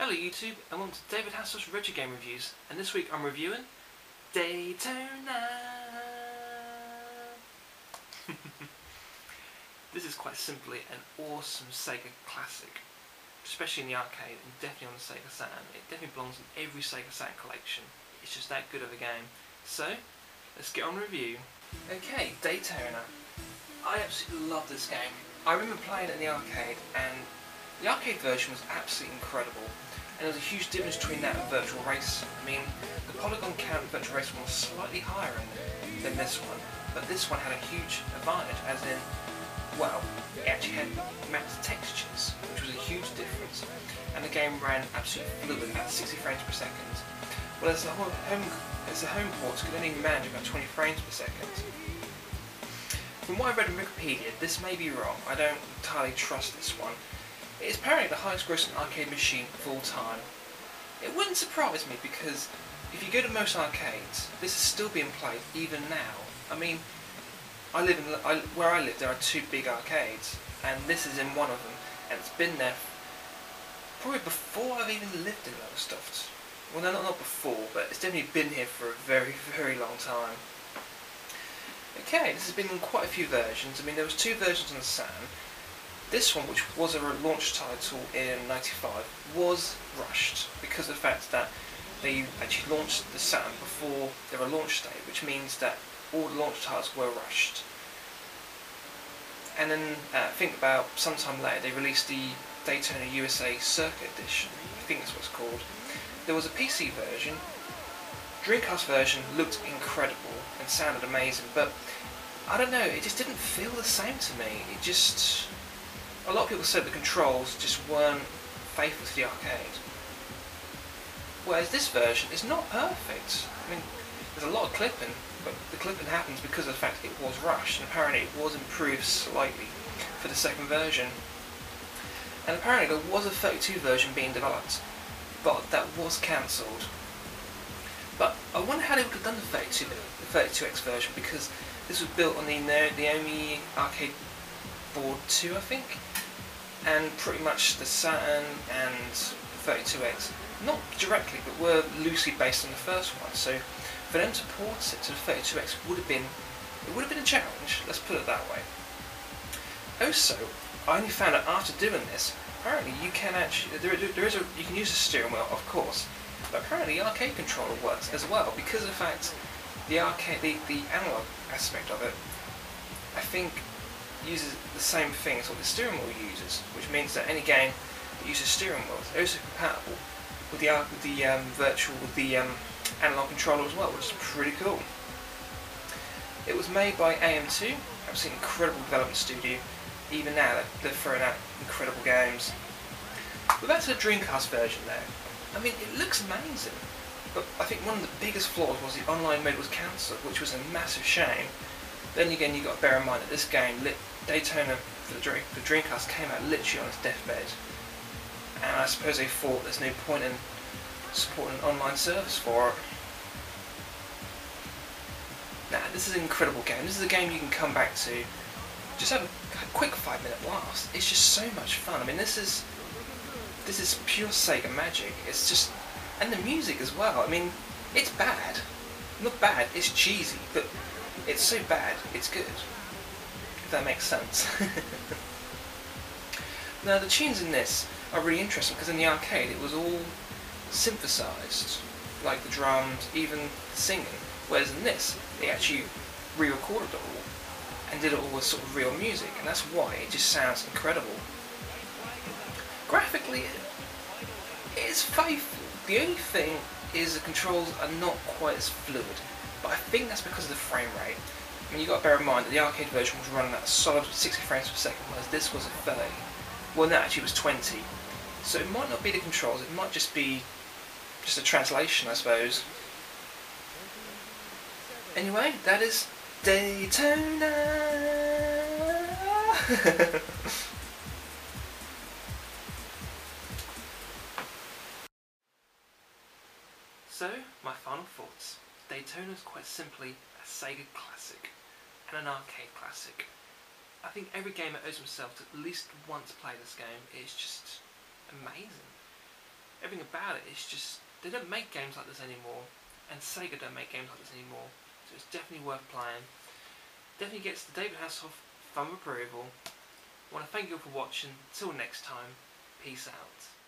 Hello YouTube, and welcome to David Hassel's Retro Game Reviews, and this week I'm reviewing Daytona. This is quite simply an awesome Sega classic, especially in the arcade and definitely on the Sega Saturn. It definitely belongs in every Sega Saturn collection. It's just that good of a game. So, let's get on with the review. Okay, Daytona. I absolutely love this game. I remember playing it in the arcade, and the arcade version was absolutely incredible. And there was a huge difference between that and Virtual Race. I mean, the polygon count in Virtual Race was slightly higher than this one, but this one had a huge advantage, as in, well, it actually had mapped textures, which was a huge difference, and the game ran absolutely fluid at 60 frames per second. Whereas the home ports could only manage about 20 frames per second. From what I read on Wikipedia, this may be wrong. I don't entirely trust this one. It is apparently the highest grossing arcade machine of all time. It wouldn't surprise me, because if you go to most arcades, this is still being played even now. I mean, where I live there are two big arcades, and this is in one of them, and it's been there probably before I've even lived in Lowestoft. Well, no, not before, but it's definitely been here for a very, very long time. Okay, this has been in quite a few versions. I mean, there was two versions on the Saturn. This one, which was a launch title in '95, was rushed because of the fact that they actually launched the Saturn before their launch date, which means that all the launch titles were rushed. And then, I think about sometime later, they released the Daytona USA Circuit Edition. I think that's what it's called. There was a PC version. Dreamcast version looked incredible and sounded amazing, but I don't know, it just didn't feel the same to me. It just... A lot of people said the controls just weren't faithful to the arcade. Whereas this version is not perfect. I mean, there's a lot of clipping, but the clipping happens because of the fact it was rushed, and apparently it was improved slightly for the second version. And apparently there was a 32 version being developed, but that was cancelled. But I wonder how they would have done the 32X version, because this was built on the Naomi Arcade Board 2, I think, and pretty much the Saturn and 32X, not directly, but were loosely based on the first one. So for them to port it to the 32X would have been a challenge. Let's put it that way. Also, I only found out after doing this. Apparently, you can actually you can use a steering wheel, of course, but apparently the arcade controller works as well, because of the fact the analog aspect of it, I think, uses the same thing as what the steering wheel uses, which means that any game that uses steering wheels is also compatible with the analog controller as well, which is pretty cool. It was made by AM2, absolutely incredible development studio. Even now they're throwing out incredible games. But back to the Dreamcast version now. I mean, it looks amazing, but I think one of the biggest flaws was the online mode was cancelled, which was a massive shame. Then again, you've got to bear in mind that this game, Daytona for the Dreamcast, came out literally on its deathbed. And I suppose they thought there's no point in supporting an online service for it. Nah, this is an incredible game. This is a game you can come back to. Just have a quick 5-minute blast. It's just so much fun. I mean, this is pure Sega magic. It's just, and the music as well. I mean, it's bad. Not bad, it's cheesy, but it's so bad, it's good. If that makes sense. Now, the tunes in this are really interesting, because in the arcade it was all synthesized, like the drums, even the singing, whereas in this, they actually re-recorded it all, and did it all with sort of real music, and that's why it just sounds incredible. Graphically, it is faithful. The only thing is the controls are not quite as fluid, but I think that's because of the frame rate. I mean, you've got to bear in mind that the arcade version was running at a solid 60 frames per second, whereas this was at 30. Well, no, actually it was 20. So it might not be the controls, it might just be just a translation, I suppose. Anyway, that is Daytona. So, my final thoughts. Daytona is quite simply a Sega classic and an arcade classic. I think every gamer owes himself to at least once play this game. It's just amazing. Everything about it is just, they don't make games like this anymore, and Sega don't make games like this anymore, so it's definitely worth playing. Definitely gets the David Hasselhoff thumb of approval. I want to thank you all for watching. Till next time, peace out.